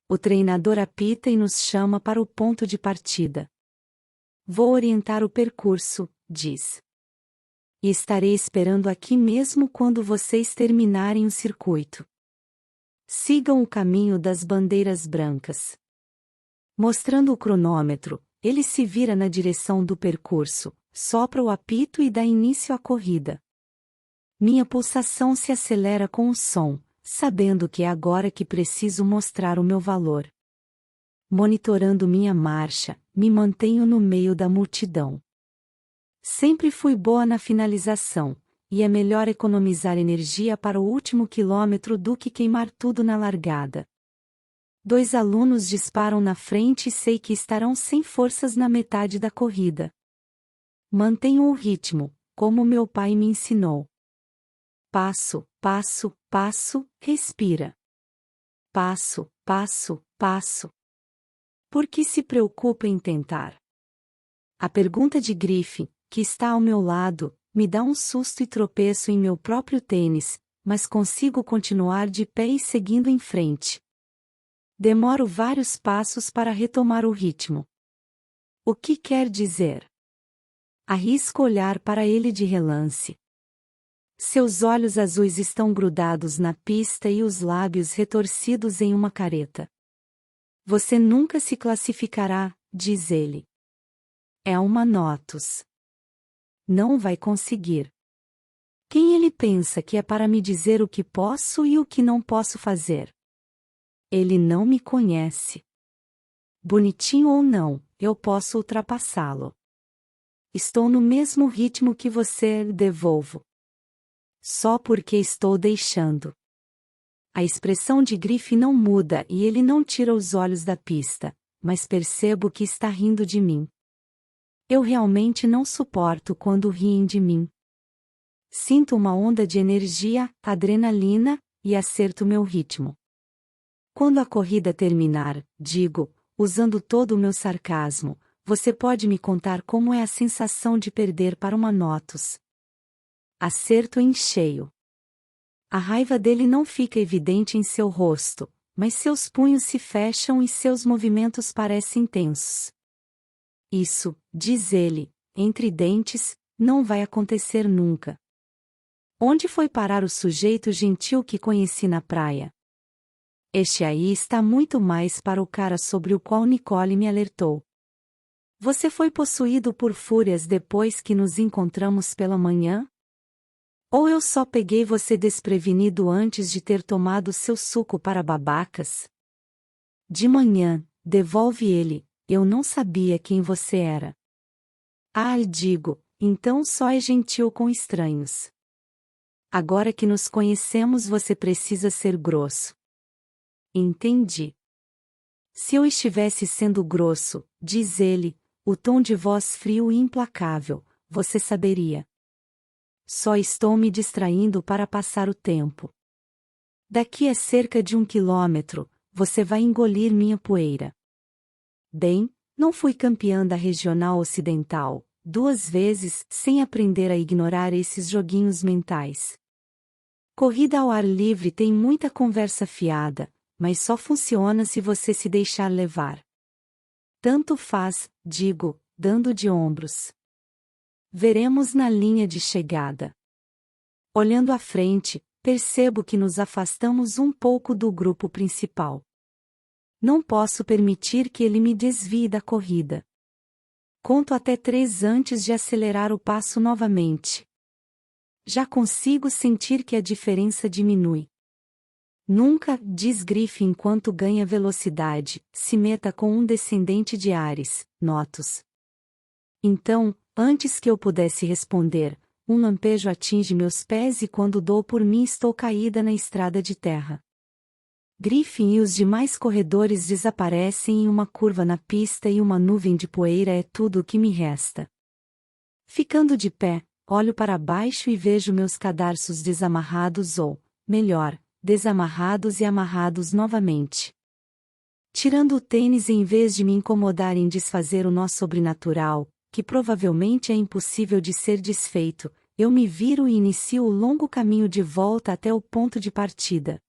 O treinador apita e nos chama para o ponto de partida. Vou orientar o percurso, diz. E estarei esperando aqui mesmo quando vocês terminarem o circuito. Sigam o caminho das bandeiras brancas. Mostrando o cronômetro, ele se vira na direção do percurso, sopra o apito e dá início à corrida. Minha pulsação se acelera com o som, sabendo que é agora que preciso mostrar o meu valor. Monitorando minha marcha, me mantenho no meio da multidão. Sempre fui boa na finalização, e é melhor economizar energia para o último quilômetro do que queimar tudo na largada. 2 alunos disparam na frente e sei que estarão sem forças na metade da corrida. Mantenho o ritmo, como meu pai me ensinou. Passo, passo, passo, respira. Passo, passo, passo. Por que se preocupa em tentar? A pergunta de Griffin, que está ao meu lado, me dá um susto e tropeço em meu próprio tênis, mas consigo continuar de pé e seguindo em frente. Demoro vários passos para retomar o ritmo. O que quer dizer? Arrisco olhar para ele de relance. Seus olhos azuis estão grudados na pista e os lábios retorcidos em uma careta. Você nunca se classificará, diz ele. É uma Notus. Não vai conseguir. Quem ele pensa que é para me dizer o que posso e o que não posso fazer? Ele não me conhece. Bonitinho ou não, eu posso ultrapassá-lo. Estou no mesmo ritmo que você, devolvo. Só porque estou deixando. A expressão de Griffin não muda e ele não tira os olhos da pista, mas percebo que está rindo de mim. Eu realmente não suporto quando riem de mim. Sinto uma onda de energia, adrenalina, e acerto meu ritmo. Quando a corrida terminar, digo, usando todo o meu sarcasmo, você pode me contar como é a sensação de perder para uma Notus. Acerto em cheio. A raiva dele não fica evidente em seu rosto, mas seus punhos se fecham e seus movimentos parecem tensos. Isso, diz ele, entre dentes, não vai acontecer nunca. Onde foi parar o sujeito gentil que conheci na praia? Este aí está muito mais para o cara sobre o qual Nicole me alertou. Você foi possuído por fúrias depois que nos encontramos pela manhã? Ou eu só peguei você desprevenido antes de ter tomado seu suco para babacas? De manhã, devolve ele, eu não sabia quem você era. Ah, digo, então só é gentil com estranhos. Agora que nos conhecemos você precisa ser grosso. Entendi. Se eu estivesse sendo grosso, diz ele, o tom de voz frio e implacável, você saberia. Só estou me distraindo para passar o tempo. Daqui a cerca de 1 quilômetro, você vai engolir minha poeira. Bem, não fui campeã da Regional Ocidental 2 vezes sem aprender a ignorar esses joguinhos mentais. Corrida ao ar livre tem muita conversa fiada, mas só funciona se você se deixar levar. Tanto faz, digo, dando de ombros. Veremos na linha de chegada. Olhando à frente, percebo que nos afastamos um pouco do grupo principal. Não posso permitir que ele me desvie da corrida. Conto até 3 antes de acelerar o passo novamente. Já consigo sentir que a diferença diminui. Nunca, diz Griff enquanto ganha velocidade, se meta com um descendente de Ares, Notus. Então, antes que eu pudesse responder, um lampejo atinge meus pés e quando dou por mim estou caída na estrada de terra. Griffin e os demais corredores desaparecem em uma curva na pista e uma nuvem de poeira é tudo o que me resta. Ficando de pé, olho para baixo e vejo meus cadarços desamarrados ou, melhor, desamarrados e amarrados novamente. Tirando o tênis em vez de me incomodar em desfazer o nó sobrenatural, que provavelmente é impossível de ser desfeito, eu me viro e inicio o longo caminho de volta até o ponto de partida.